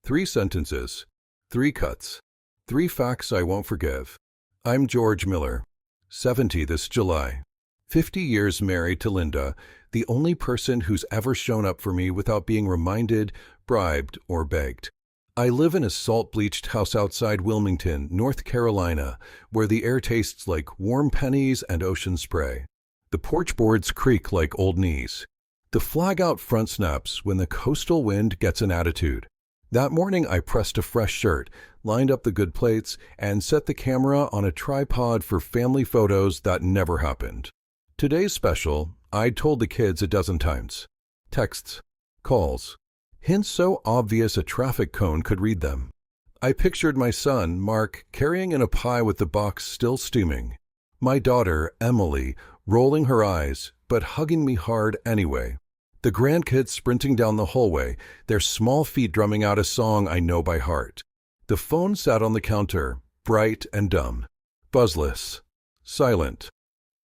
3 sentences, 3 cuts, 3 facts I won't forgive. I'm George Miller, 70 this July. 50 years married to Linda, the only person who's ever shown up for me without being reminded, bribed, or begged. I live in a salt-bleached house outside Wilmington, North Carolina, where the air tastes like warm pennies and ocean spray. The porch boards creak like old knees. The flag out front snaps when the coastal wind gets an attitude. That morning I pressed a fresh shirt, lined up the good plates, and set the camera on a tripod for family photos that never happened. Today's special, I'd told the kids a dozen times. Texts, calls, hints so obvious a traffic cone could read them. I pictured my son, Mark, carrying in a pie with the box still steaming. My daughter, Emily, rolling her eyes, but hugging me hard anyway. The grandkids sprinting down the hallway, their small feet drumming out a song I know by heart. The phone sat on the counter, bright and dumb, buzzless, silent.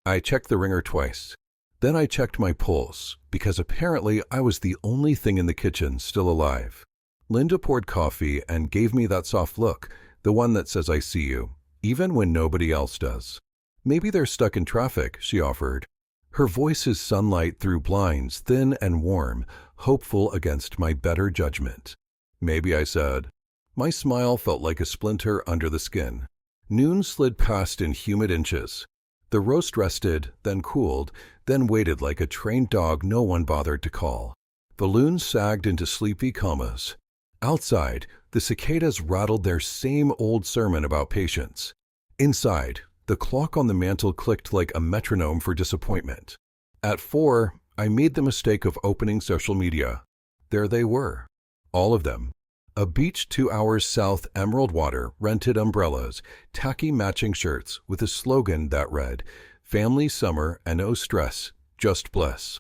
I checked the ringer twice. Then I checked my pulse, because apparently I was the only thing in the kitchen still alive. Linda poured coffee and gave me that soft look, the one that says I see you, even when nobody else does. Maybe they're stuck in traffic, she offered. Her voice is sunlight through blinds, thin and warm, hopeful against my better judgment. Maybe, I said. My smile felt like a splinter under the skin. Noon slid past in humid inches. The roast rested, then cooled, then waited like a trained dog no one bothered to call. The loons sagged into sleepy comas. Outside, the cicadas rattled their same old sermon about patience. Inside, the clock on the mantel clicked like a metronome for disappointment. At 4, I made the mistake of opening social media. There they were. All of them. A beach 2 hours south, emerald water, rented umbrellas, tacky matching shirts with a slogan that read, "Family summer and no stress, just bliss."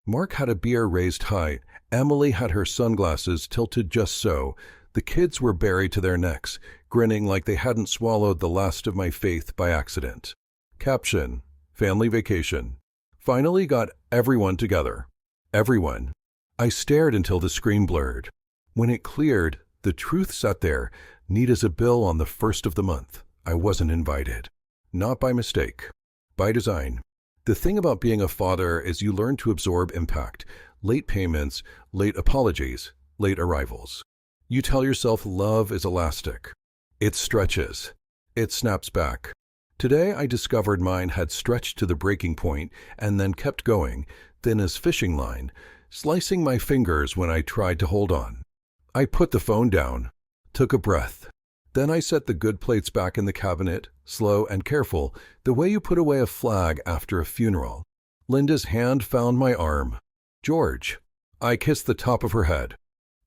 Mark had a beer raised high. Emily had her sunglasses tilted just so. The kids were buried to their necks, grinning like they hadn't swallowed the last of my faith by accident. Caption, family vacation. Finally got everyone together. Everyone. I stared until the screen blurred. When it cleared, the truth sat there, neat as a bill on the 1st of the month. I wasn't invited. Not by mistake. By design. The thing about being a father is you learn to absorb impact. Late payments, late apologies, late arrivals. You tell yourself love is elastic. It stretches. It snaps back. Today I discovered mine had stretched to the breaking point and then kept going, thin as fishing line, slicing my fingers when I tried to hold on. I put the phone down, took a breath. Then I set the good plates back in the cabinet, slow and careful, the way you put away a flag after a funeral. Linda's hand found my arm. George. I kissed the top of her head.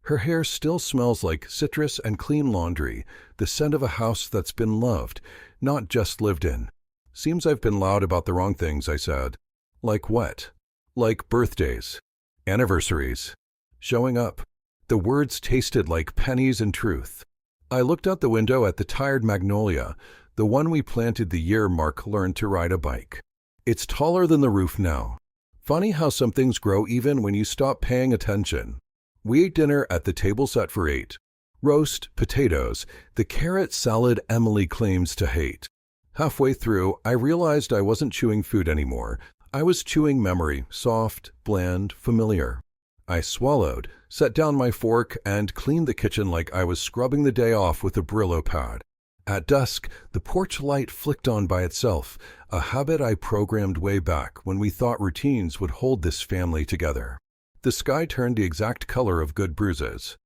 Her hair still smells like citrus and clean laundry, the scent of a house that's been loved, not just lived in. Seems I've been loud about the wrong things, I said. Like what? Like birthdays. Anniversaries. Showing up. The words tasted like pennies in truth. I looked out the window at the tired magnolia, the one we planted the year Mark learned to ride a bike. It's taller than the roof now. Funny how some things grow even when you stop paying attention. We ate dinner at the table set for 8. Roast, potatoes, the carrot salad Emily claims to hate. Halfway through, I realized I wasn't chewing food anymore. I was chewing memory, soft, bland, familiar. I swallowed, set down my fork, and cleaned the kitchen like I was scrubbing the day off with a Brillo pad. At dusk, the porch light flicked on by itself, a habit I programmed way back when we thought routines would hold this family together. The sky turned the exact color of good bruises.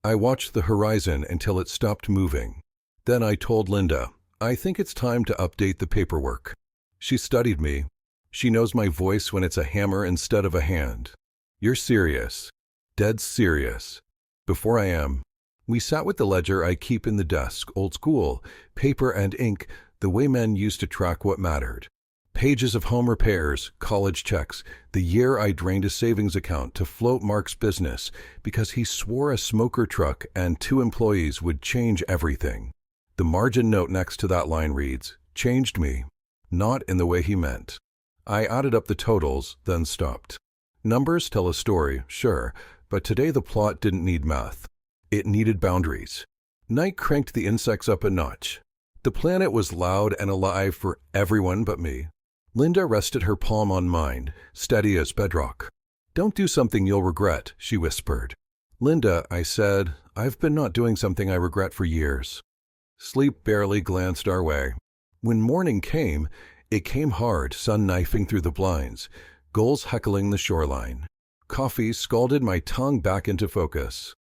I watched the horizon until it stopped moving. Then I told Linda, I think it's time to update the paperwork. She studied me. She knows my voice when it's a hammer instead of a hand. You're serious. Dead serious. Before I am. We sat with the ledger I keep in the desk, old school, paper and ink, the way men used to track what mattered. Pages of home repairs, college checks, the year I drained a savings account to float Mark's business because he swore a smoker truck and 2 employees would change everything. The margin note next to that line reads, changed me, not in the way he meant. I added up the totals, then stopped. Numbers tell a story, sure, but today the plot didn't need math. It needed boundaries. Night cranked the insects up a notch. The planet was loud and alive for everyone but me. Linda rested her palm on mine, steady as bedrock. "Don't do something you'll regret," she whispered. "Linda," I said, "I've been not doing something I regret for years." Sleep barely glanced our way. When morning came, it came hard, sun knifing through the blinds, gulls heckling the shoreline. Coffee scalded my tongue back into focus.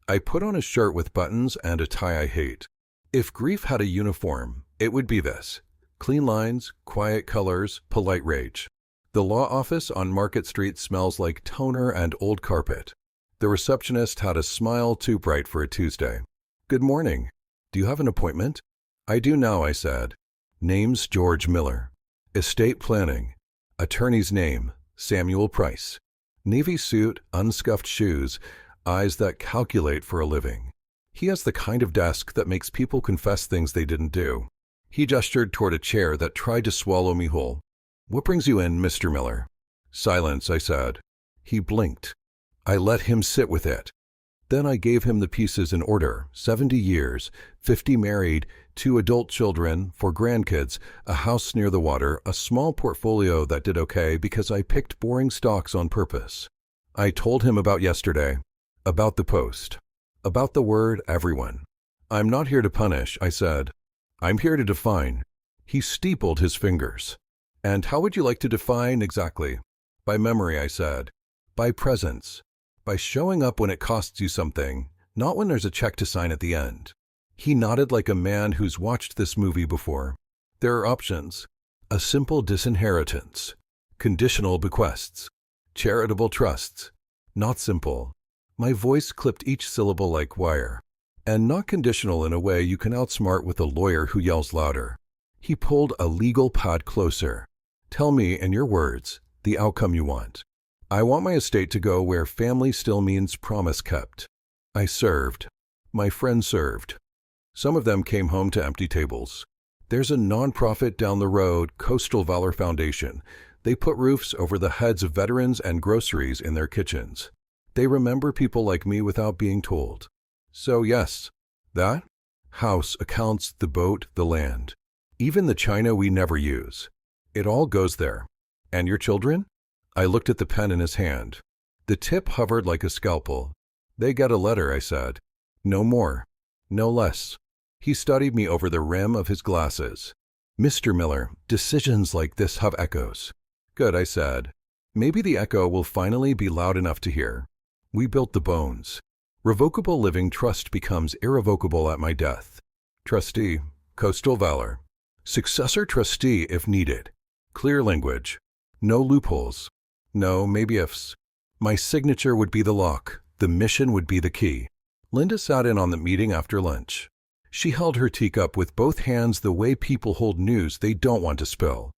I put on a shirt with buttons and a tie I hate. If grief had a uniform, it would be this: clean lines, quiet colors, polite rage. The law office on Market Street smells like toner and old carpet. The receptionist had a smile too bright for a Tuesday. "Good morning. Do you have an appointment?" "I do now," I said. "Name's George Miller. Estate planning. Attorney's name, Samuel Price. Navy suit, unscuffed shoes, eyes that calculate for a living. He has the kind of desk that makes people confess things they didn't do." He gestured toward a chair that tried to swallow me whole. "What brings you in, Mr. Miller?" "Silence," I said. He blinked. I let him sit with it. Then I gave him the pieces in order: 70 years, 50 married, 2 adult children, 4 grandkids, a house near the water, a small portfolio that did okay because I picked boring stocks on purpose. I told him about yesterday, about the Post, about the word everyone. "I'm not here to punish," I said. "I'm here to define." He steepled his fingers. "And how would you like to define exactly?" "By memory," I said. "By presence. By showing up when it costs you something, not when there's a check to sign at the end." He nodded like a man who's watched this movie before. "There are options. A simple disinheritance. Conditional bequests. Charitable trusts. Not simple." My voice clipped each syllable like wire. "And not conditional in a way you can outsmart with a lawyer who yells louder." He pulled a legal pad closer. "Tell me, in your words, the outcome you want." "I want my estate to go where family still means promise kept." I served. My friends served. Some of them came home to empty tables. There's a nonprofit down the road, Coastal Valor Foundation. They put roofs over the heads of veterans and groceries in their kitchens. They remember people like me without being told. So yes, that house accounts the boat, the land, even the china we never use. It all goes there. "And your children?" I looked at the pen in his hand. The tip hovered like a scalpel. "They get a letter," I said. "No more. No less." He studied me over the rim of his glasses. "Mr. Miller, decisions like this have echoes." "Good," I said. "Maybe the echo will finally be loud enough to hear." We built the bones. Revocable living trust becomes irrevocable at my death. Trustee, Coastal Valor. Successor trustee if needed. Clear language. No loopholes. No maybe-ifs. My signature would be the lock. The mission would be the key. Linda sat in on the meeting after lunch. She held her teacup with both hands the way people hold news they don't want to spill.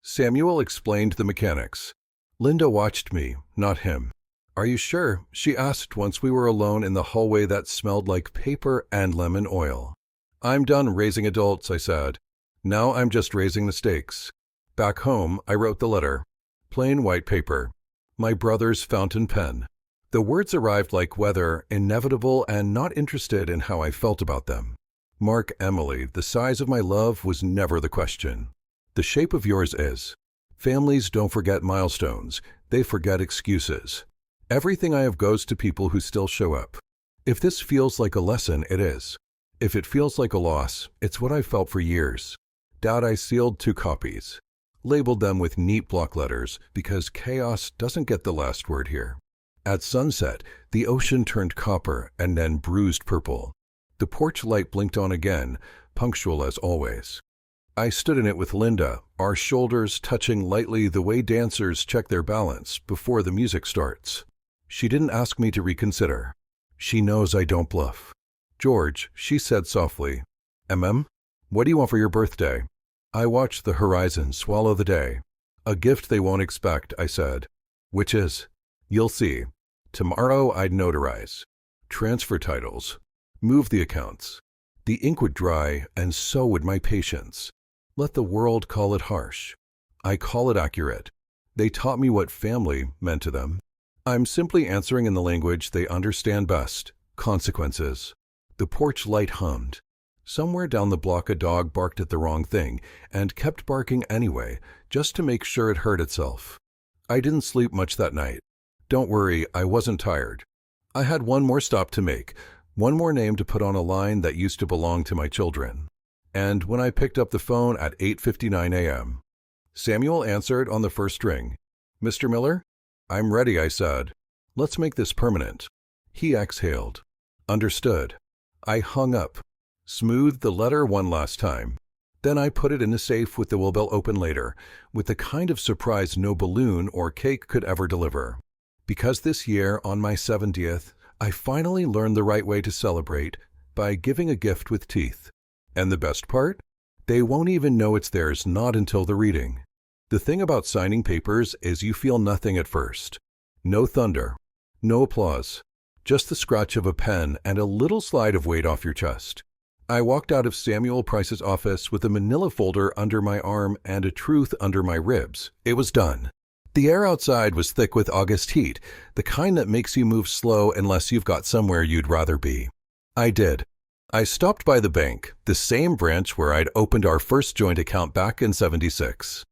Samuel explained the mechanics. Linda watched me, not him. "Are you sure?" she asked once we were alone in the hallway that smelled like paper and lemon oil. "I'm done raising adults," I said. "Now I'm just raising the stakes." Back home, I wrote the letter. Plain white paper. My brother's fountain pen. The words arrived like weather, inevitable and not interested in how I felt about them. "Mark, Emily, the size of my love was never the question. The shape of yours is. Families don't forget milestones. They forget excuses. Everything I have goes to people who still show up. If this feels like a lesson, it is. If it feels like a loss, it's what I've felt for years." Dad, I sealed 2 copies. Labeled them with neat block letters because chaos doesn't get the last word here. At sunset, the ocean turned copper and then bruised purple. The porch light blinked on again, punctual as always. I stood in it with Linda, our shoulders touching lightly the way dancers check their balance before the music starts. She didn't ask me to reconsider. She knows I don't bluff. "George," she said softly. What do you want for your birthday?" I watched the horizon swallow the day. "A gift they won't expect," I said. "Which is?" "You'll see. Tomorrow I'd notarize. Transfer titles. Move the accounts. The ink would dry, and so would my patience. Let the world call it harsh. I call it accurate. They taught me what family meant to them. I'm simply answering in the language they understand best. Consequences. The porch light hummed. Somewhere down the block a dog barked at the wrong thing and kept barking anyway, just to make sure it hurt itself. I didn't sleep much that night. Don't worry, I wasn't tired. I had one more stop to make, one more name to put on a line that used to belong to my children. And when I picked up the phone at 8:59 a.m., Samuel answered on the first ring. "Mr. Miller?" "I'm ready," I said. "Let's make this permanent." He exhaled. "Understood." I hung up, smoothed the letter one last time. Then I put it in a safe with the will bell open later, with the kind of surprise no balloon or cake could ever deliver. Because this year, on my 70th, I finally learned the right way to celebrate by giving a gift with teeth. And the best part? They won't even know it's theirs, not until the reading. The thing about signing papers is you feel nothing at first. No thunder, no applause, just the scratch of a pen and a little slide of weight off your chest. I walked out of Samuel Price's office with a manila folder under my arm and a truth under my ribs. It was done. The air outside was thick with August heat, the kind that makes you move slow unless you've got somewhere you'd rather be. I did. I stopped by the bank, the same branch where I'd opened our first joint account back in '76.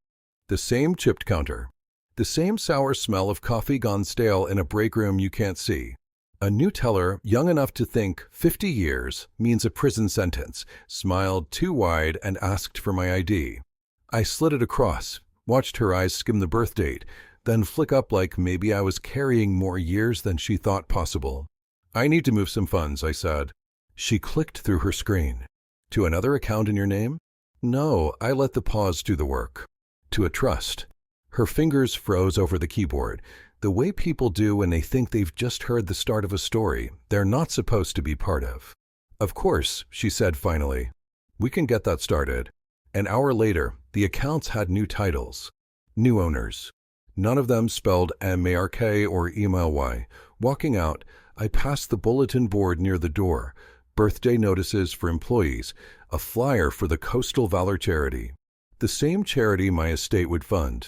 The same chipped counter. The same sour smell of coffee gone stale in a break room you can't see. A new teller, young enough to think 50 years means a prison sentence, smiled too wide and asked for my ID. I slid it across, watched her eyes skim the birth date, then flick up like maybe I was carrying more years than she thought possible. "I need to move some funds," I said. She clicked through her screen. "To another account in your name?" "No, I let the pause do the work." "To a trust." Her fingers froze over the keyboard, the way people do when they think they've just heard the start of a story they're not supposed to be part of. "Of course," she said finally. "We can get that started." An hour later, the accounts had new titles. New owners. None of them spelled M-A-R-K or E-M-L-Y. Walking out, I passed the bulletin board near the door, birthday notices for employees, a flyer for the Coastal Valor Charity. The same charity my estate would fund.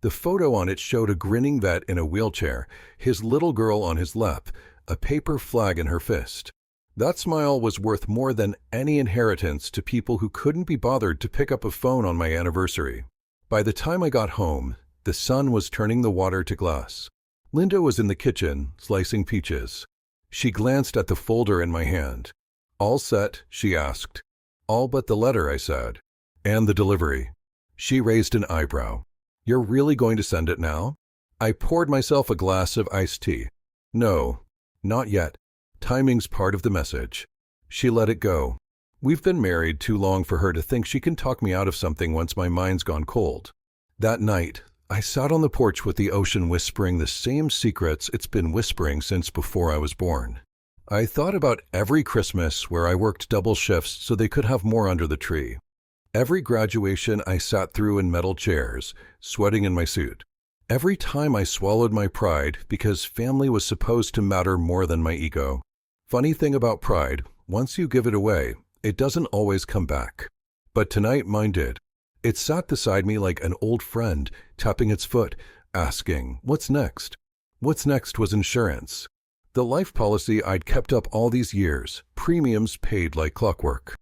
The photo on it showed a grinning vet in a wheelchair, his little girl on his lap, a paper flag in her fist. That smile was worth more than any inheritance to people who couldn't be bothered to pick up a phone on my anniversary. By the time I got home, the sun was turning the water to glass. Linda was in the kitchen, slicing peaches. She glanced at the folder in my hand. "All set?" she asked. "All but the letter," I said. "And the delivery." She raised an eyebrow. "You're really going to send it now?" I poured myself a glass of iced tea. "No, not yet. Timing's part of the message." She let it go. We've been married too long for her to think she can talk me out of something once my mind's gone cold. That night, I sat on the porch with the ocean whispering the same secrets it's been whispering since before I was born. I thought about every Christmas where I worked double shifts so they could have more under the tree. Every graduation I sat through in metal chairs, sweating in my suit. Every time I swallowed my pride because family was supposed to matter more than my ego. Funny thing about pride, once you give it away, it doesn't always come back. But tonight mine did. It sat beside me like an old friend, tapping its foot, asking, "What's next?" What's next was insurance. The life policy I'd kept up all these years, premiums paid like clockwork.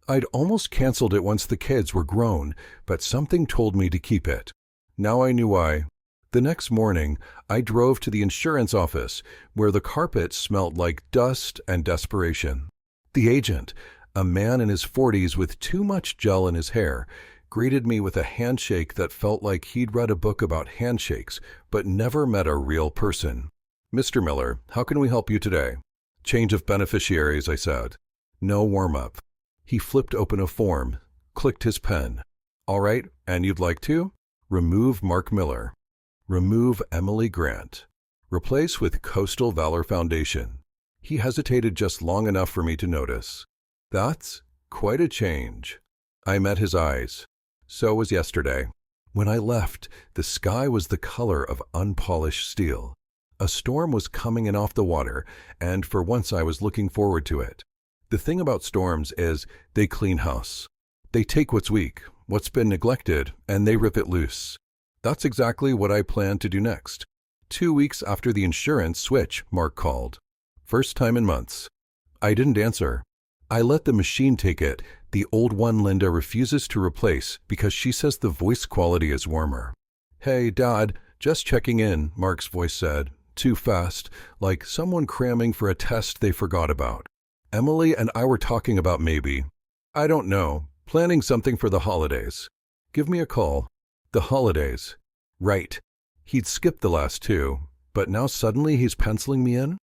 I'd almost canceled it once the kids were grown, but something told me to keep it. Now I knew why. The next morning, I drove to the insurance office, where the carpet smelled like dust and desperation. The agent, a man in his 40s with too much gel in his hair, greeted me with a handshake that felt like he'd read a book about handshakes, but never met a real person. "Mr. Miller, how can we help you today?" "Change of beneficiaries," I said. No warm-up. He flipped open a form, clicked his pen. "All right, and you'd like to?" "Remove Mark Miller. Remove Emily Grant. Replace with Coastal Valor Foundation." He hesitated just long enough for me to notice. "That's quite a change." I met his eyes. So was yesterday. When I left, the sky was the color of unpolished steel. A storm was coming in off the water, and for once I was looking forward to it. The thing about storms is they clean house. They take what's weak, what's been neglected, and they rip it loose. That's exactly what I plan to do next. 2 weeks after the insurance switch, Mark called. First time in months. I didn't answer. I let the machine take it. The old one Linda refuses to replace because she says the voice quality is warmer. Hey, Dad, just checking in, Mark's voice said. Too fast, like someone cramming for a test they forgot about. Emily and I were talking about maybe, I don't know, planning something for the holidays. Give me a call. The holidays. Right. He'd skipped the last two, but now suddenly he's penciling me in?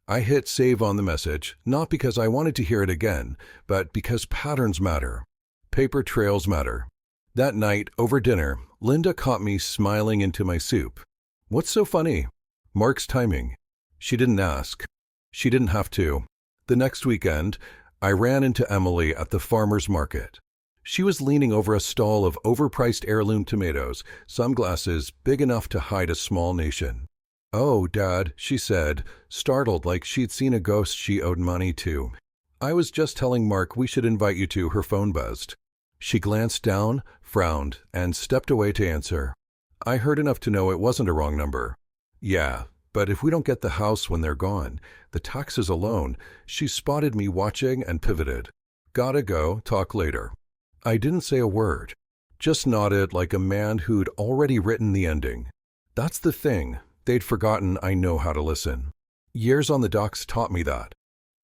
I hit save on the message, not because I wanted to hear it again, but because patterns matter. Paper trails matter. That night, over dinner, Linda caught me smiling into my soup. What's so funny? Mark's timing. She didn't ask. She didn't have to. The next weekend, I ran into Emily at the farmer's market. She was leaning over a stall of overpriced heirloom tomatoes, sunglasses big enough to hide a small nation. Oh, Dad, she said, startled like she'd seen a ghost she owed money to. I was just telling Mark we should invite you to. Her phone buzzed. She glanced down, frowned, and stepped away to answer. I heard enough to know it wasn't a wrong number. Yeah, but if we don't get the house when they're gone, the taxes alone, she spotted me watching and pivoted. Gotta go, talk later. I didn't say a word, just nodded like a man who'd already written the ending. That's the thing, they'd forgotten I know how to listen. Years on the docks taught me that.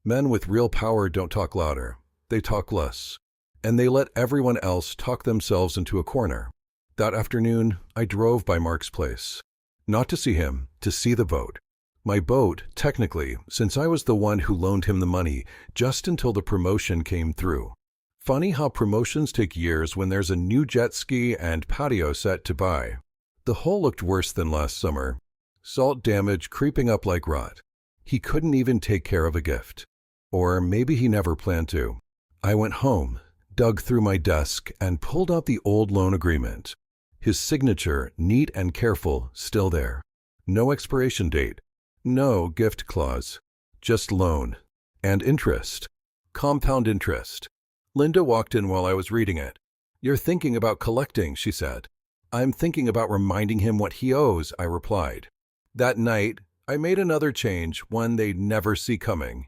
Men with real power don't talk louder, they talk less. And they let everyone else talk themselves into a corner. That afternoon, I drove by Mark's place. Not to see him, to see the boat. My boat, technically, since I was the one who loaned him the money just until the promotion came through. Funny how promotions take years when there's a new jet ski and patio set to buy. The hull looked worse than last summer. Salt damage creeping up like rot. He couldn't even take care of a gift. Or maybe he never planned to. I went home, dug through my desk, and pulled out the old loan agreement. His signature, neat and careful, still there. No expiration date. No gift clause. Just loan. And interest. Compound interest. Linda walked in while I was reading it. You're thinking about collecting, she said. I'm thinking about reminding him what he owes, I replied. That night, I made another change, one they'd never see coming.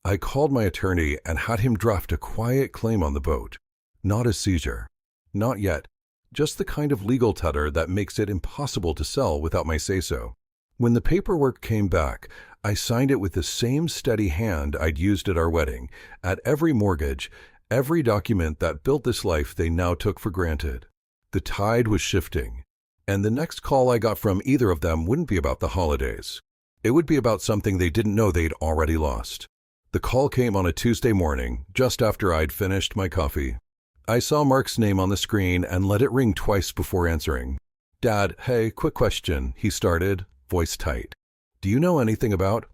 I called my attorney and had him draft a quiet claim on the boat. Not a seizure. Not yet. Just the kind of legal tender that makes it impossible to sell without my say-so. When the paperwork came back, I signed it with the same steady hand I'd used at our wedding, at every mortgage, every document that built this life they now took for granted. The tide was shifting, and the next call I got from either of them wouldn't be about the holidays. It would be about something they didn't know they'd already lost. The call came on a Tuesday morning, just after I'd finished my coffee. I saw Mark's name on the screen and let it ring twice before answering. Dad, hey, quick question, he started, voice tight. Do you know anything about,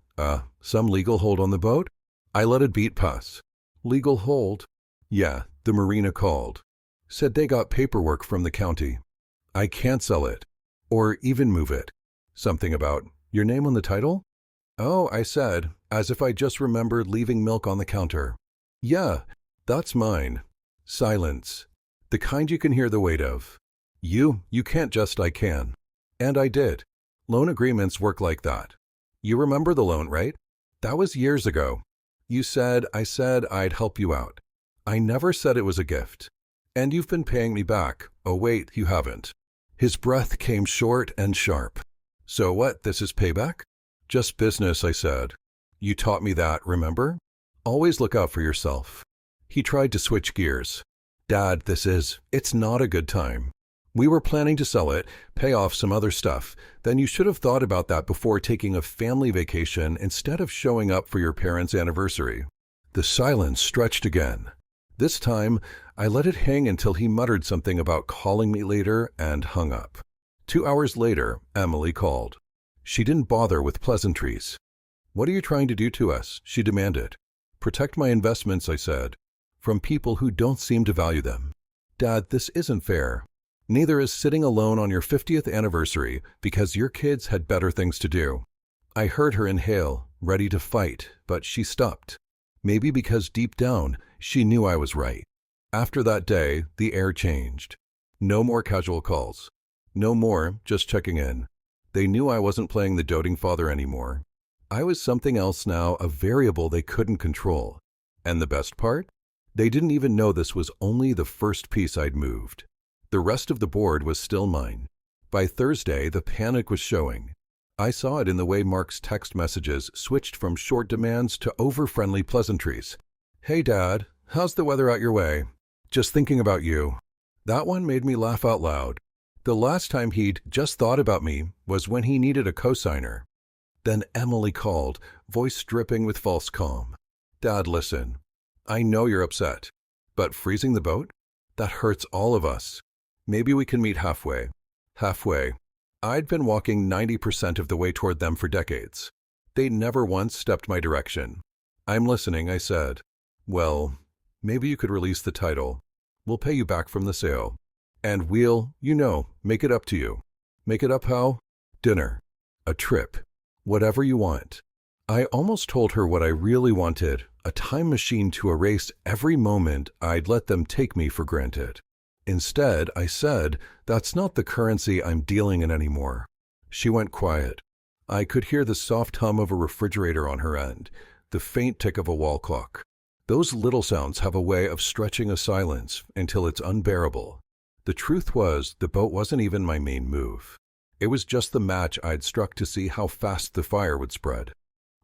some legal hold on the boat? I let it beat pass. Legal hold? Yeah, the marina called. Said they got paperwork from the county. I can't sell it. Or even move it. Something about, your name on the title? Oh, I said, as if I just remembered leaving milk on the counter. Yeah, that's mine. Silence. The kind you can hear the weight of. You can't just I can. And I did. Loan agreements work like that. You remember the loan, right? That was years ago. You said I'd help you out. I never said it was a gift. And you've been paying me back. Oh wait, you haven't. His breath came short and sharp. So what, this is payback? Just business, I said. You taught me that, remember? Always look out for yourself. He tried to switch gears. Dad, it's not a good time. We were planning to sell it, pay off some other stuff. Then you should have thought about that before taking a family vacation instead of showing up for your parents' anniversary. The silence stretched again. This time, I let it hang until he muttered something about calling me later and hung up. 2 hours later, Emily called. She didn't bother with pleasantries. What are you trying to do to us? She demanded. Protect my investments, I said, from people who don't seem to value them. Dad, this isn't fair. Neither is sitting alone on your 50th anniversary because your kids had better things to do. I heard her inhale, ready to fight, but she stopped. Maybe because deep down, she knew I was right. After that day, the air changed. No more casual calls. No more just checking in. They knew I wasn't playing the doting father anymore. I was something else now, a variable they couldn't control. And the best part? They didn't even know this was only the first piece I'd moved. The rest of the board was still mine. By Thursday, the panic was showing. I saw it in the way Mark's text messages switched from short demands to over-friendly pleasantries. "Hey, Dad, how's the weather out your way? Just thinking about you." That one made me laugh out loud. The last time he'd just thought about me was when he needed a cosigner. Then Emily called, voice dripping with false calm. "Dad, listen. I know you're upset, but freezing the boat? That hurts all of us. Maybe we can meet halfway." Halfway. I'd been walking 90% of the way toward them for decades. They never once stepped my direction. "I'm listening," I said. "Well, maybe you could release the title. We'll pay you back from the sale. And we'll, make it up to you." "Make it up how?" "Dinner. A trip. Whatever you want." I almost told her what I really wanted, a time machine to erase every moment I'd let them take me for granted. Instead, I said, "That's not the currency I'm dealing in anymore." She went quiet. I could hear the soft hum of a refrigerator on her end, the faint tick of a wall clock. Those little sounds have a way of stretching a silence until it's unbearable. The truth was, the boat wasn't even my main move. It was just the match I'd struck to see how fast the fire would spread.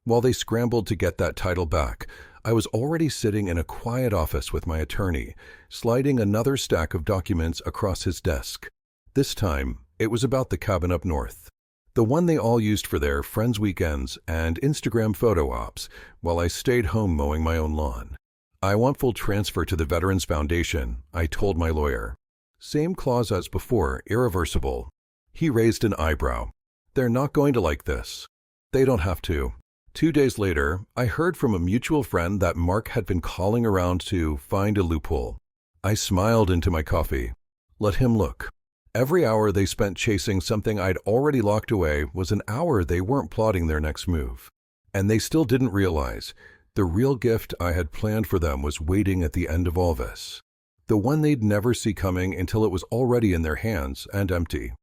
While they scrambled to get that title back, I was already sitting in a quiet office with my attorney, sliding another stack of documents across his desk. This time, it was about the cabin up north. The one they all used for their friends' weekends and Instagram photo ops, while I stayed home mowing my own lawn. "I want full transfer to the Veterans Foundation," I told my lawyer. Same clause as before, irreversible. He raised an eyebrow. "They're not going to like this." "They don't have to." 2 days later, I heard from a mutual friend that Mark had been calling around to find a loophole. I smiled into my coffee. Let him look. Every hour they spent chasing something I'd already locked away was an hour they weren't plotting their next move. And they still didn't realize the real gift I had planned for them was waiting at the end of all this. The one they'd never see coming until it was already in their hands and empty.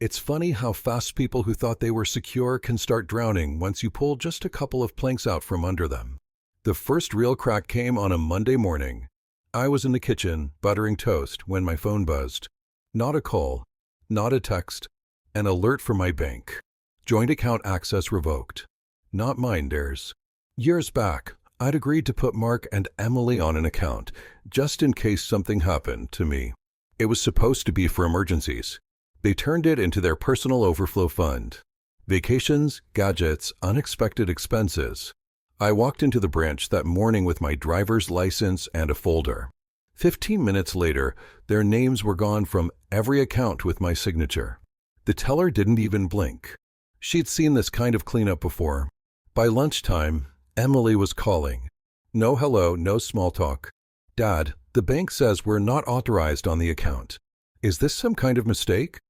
It's funny how fast people who thought they were secure can start drowning once you pull just a couple of planks out from under them. The first real crack came on a Monday morning. I was in the kitchen, buttering toast, when my phone buzzed. Not a call, not a text, an alert from my bank. Joint account access revoked. Not mine, theirs. Years back, I'd agreed to put Mark and Emily on an account, just in case something happened to me. It was supposed to be for emergencies. They turned it into their personal overflow fund. Vacations, gadgets, unexpected expenses. I walked into the branch that morning with my driver's license and a folder. 15 minutes later, their names were gone from every account with my signature. The teller didn't even blink. She'd seen this kind of cleanup before. By lunchtime, Emily was calling. No hello, no small talk. "Dad, the bank says we're not authorized on the account. Is this some kind of mistake?"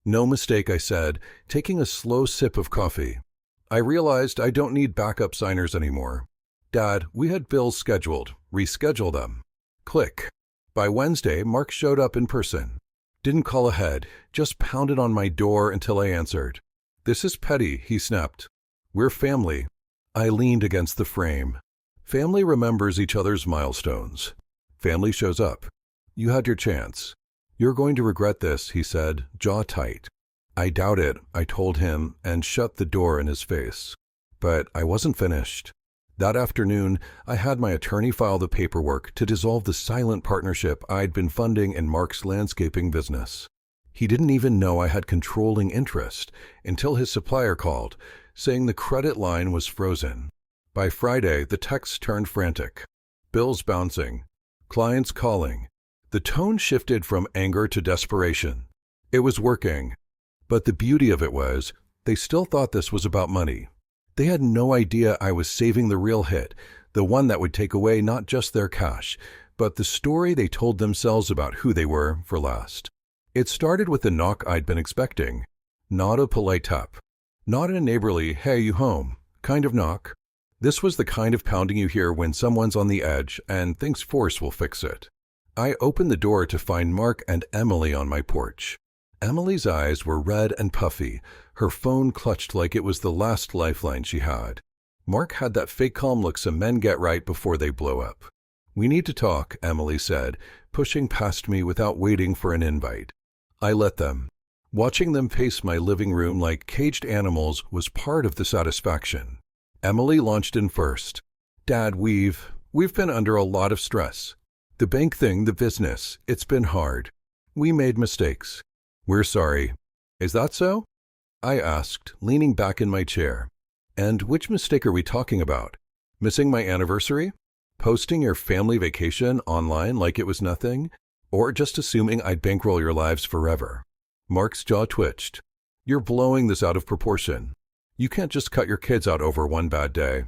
"No mistake," I said, taking a slow sip of coffee. "I realized I don't need backup signers anymore. Dad, we had bills scheduled. Reschedule them." Click. By Wednesday, Mark showed up in person. Didn't call ahead, just pounded on my door until I answered. "This is petty," he snapped. "We're family." I leaned against the frame. Family remembers each other's milestones. Family shows up. "You had your chance." "You're going to regret this," he said, jaw tight. "I doubt it," I told him, and shut the door in his face. But I wasn't finished. That afternoon, I had my attorney file the paperwork to dissolve the silent partnership I'd been funding in Mark's landscaping business. He didn't even know I had controlling interest until his supplier called, saying the credit line was frozen. By Friday, the texts turned frantic. Bills bouncing. Clients calling. The tone shifted from anger to desperation. It was working. But the beauty of it was, they still thought this was about money. They had no idea I was saving the real hit, the one that would take away not just their cash, but the story they told themselves about who they were for last. It started with the knock I'd been expecting. Not a polite tap. Not a neighborly, "Hey, you home?" kind of knock. This was the kind of pounding you hear when someone's on the edge and thinks force will fix it. I opened the door to find Mark and Emily on my porch. Emily's eyes were red and puffy, her phone clutched like it was the last lifeline she had. Mark had that fake calm look some men get right before they blow up. "We need to talk," Emily said, pushing past me without waiting for an invite. I let them. Watching them pace my living room like caged animals was part of the satisfaction. Emily launched in first. "Dad, we've been under a lot of stress. The bank thing, the business, it's been hard. We made mistakes. We're sorry." "Is that so?" I asked, leaning back in my chair. "And which mistake are we talking about? Missing my anniversary? Posting your family vacation online like it was nothing? Or just assuming I'd bankroll your lives forever?" Mark's jaw twitched. "You're blowing this out of proportion. You can't just cut your kids out over one bad day."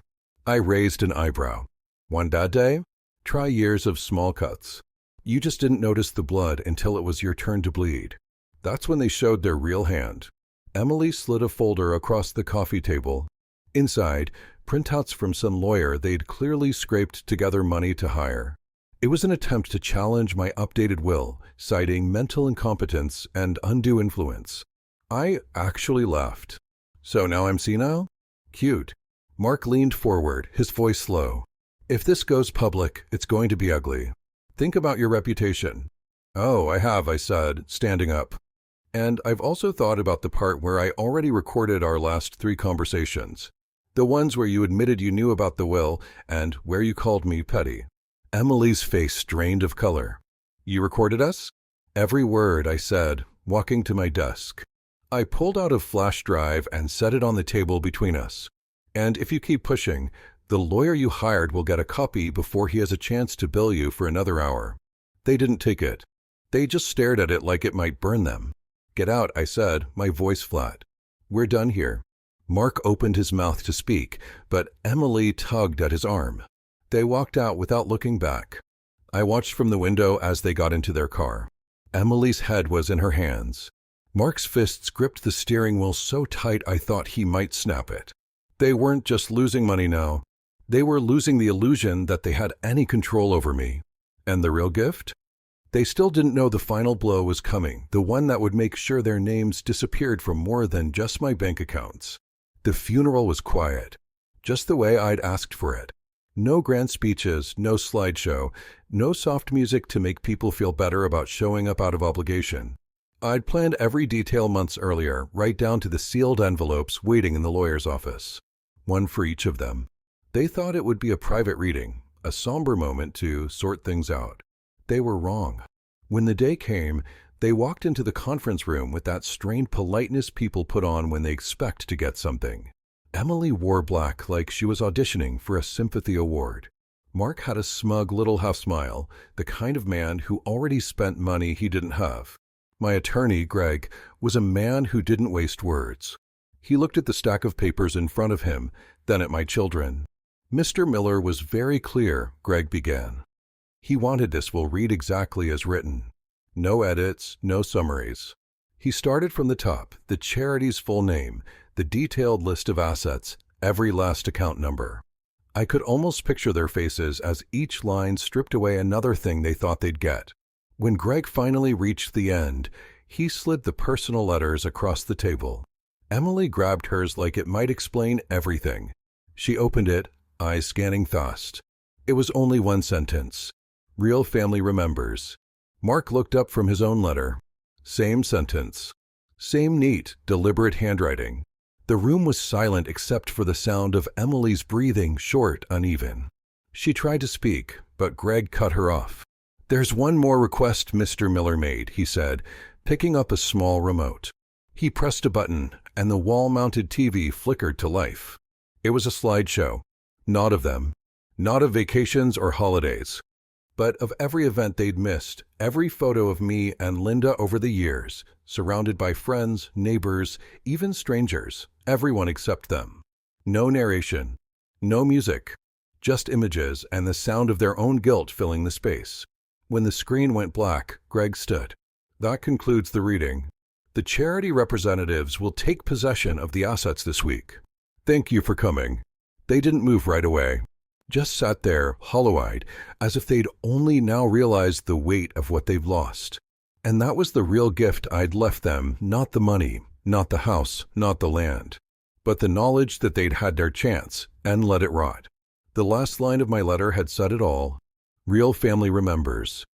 I raised an eyebrow. "One bad day? Try years of small cuts. You just didn't notice the blood until it was your turn to bleed. That's when they showed their real hand." Emily slid a folder across the coffee table. Inside, printouts from some lawyer they'd clearly scraped together money to hire. It was an attempt to challenge my updated will, citing mental incompetence and undue influence. I actually laughed. "So now I'm senile? Cute." Mark leaned forward, his voice slow. "If this goes public, it's going to be ugly. Think about your reputation." "Oh, I have," I said, standing up. "And I've also thought about the part where I already recorded our last 3 conversations. The ones where you admitted you knew about the will and where you called me petty." Emily's face drained of color. "You recorded us?" "Every word," I said, walking to my desk. I pulled out a flash drive and set it on the table between us. "And if you keep pushing, the lawyer you hired will get a copy before he has a chance to bill you for another hour." They didn't take it. They just stared at it like it might burn them. "Get out," I said, my voice flat. "We're done here." Mark opened his mouth to speak, but Emily tugged at his arm. They walked out without looking back. I watched from the window as they got into their car. Emily's head was in her hands. Mark's fists gripped the steering wheel so tight I thought he might snap it. They weren't just losing money now. They were losing the illusion that they had any control over me. And the real gift? They still didn't know the final blow was coming, the one that would make sure their names disappeared from more than just my bank accounts. The funeral was quiet, just the way I'd asked for it. No grand speeches, no slideshow, no soft music to make people feel better about showing up out of obligation. I'd planned every detail months earlier, right down to the sealed envelopes waiting in the lawyer's office. One for each of them. They thought it would be a private reading, a somber moment to sort things out. They were wrong. When the day came, they walked into the conference room with that strained politeness people put on when they expect to get something. Emily wore black like she was auditioning for a sympathy award. Mark had a smug little half-smile, the kind of man who already spent money he didn't have. My attorney, Greg, was a man who didn't waste words. He looked at the stack of papers in front of him, then at my children. "Mr. Miller was very clear," Greg began. "He wanted this will read exactly as written. No edits, no summaries." He started from the top, the charity's full name, the detailed list of assets, every last account number. I could almost picture their faces as each line stripped away another thing they thought they'd get. When Greg finally reached the end, he slid the personal letters across the table. Emily grabbed hers like it might explain everything. She opened it, eyes scanning fast. It was only one sentence. "Real family remembers." Mark looked up from his own letter. Same sentence. Same neat, deliberate handwriting. The room was silent except for the sound of Emily's breathing, short, uneven. She tried to speak, but Greg cut her off. "There's one more request Mr. Miller made," he said, picking up a small remote. He pressed a button, and the wall-mounted TV flickered to life. It was a slideshow. Not of them. Not of vacations or holidays. But of every event they'd missed, every photo of me and Linda over the years, surrounded by friends, neighbors, even strangers, everyone except them. No narration. No music. Just images and the sound of their own guilt filling the space. When the screen went black, Greg stood. "That concludes the reading. The charity representatives will take possession of the assets this week. Thank you for coming." They didn't move right away. Just sat there, hollow-eyed, as if they'd only now realized the weight of what they've lost. And that was the real gift I'd left them, not the money, not the house, not the land, but the knowledge that they'd had their chance, and let it rot. The last line of my letter had said it all. Real family remembers.